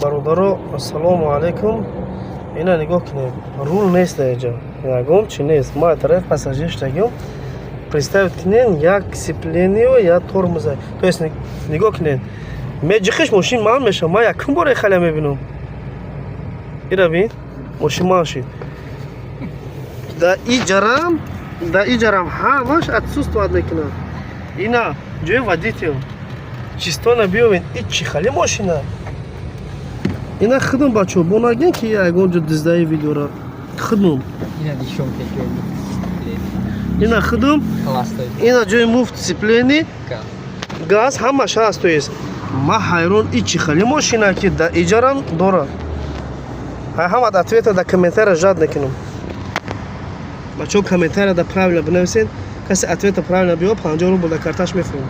бародаро, ассалому алайкум. Ина нигоҳ кинед. Рул нест инҷа. Ягон чи нест. Ма тараф пассажир штагиём. Представить кинед, як сцеплениё, як тормоза. То есть нигоҳ кинед. Меҷихиш мошин ман меша. Ма якум бора халия мебинам. Ира бин. Мошин ман шид. Да иҷарам ҳамаш отсутствует мекунад. Ина ҷои водитель. Чистона биёвед. Ичи хали мошина. Ина худум бачо бо нагин ки ягон ҷо диздаи видеора худум. Ина нишон кашед. Ина худум. Ина ҷои муфт сцеплени. Газ ҳамаш ҳаст. То есть ма ҳайрон ичи хали мошина ки да иҷарам дорад. Ҳамат ответа да комментария жад накунам. Бачо комментария да правильно бинависед. Каси ответа правильно биё 50 рубл да карташ мефурам.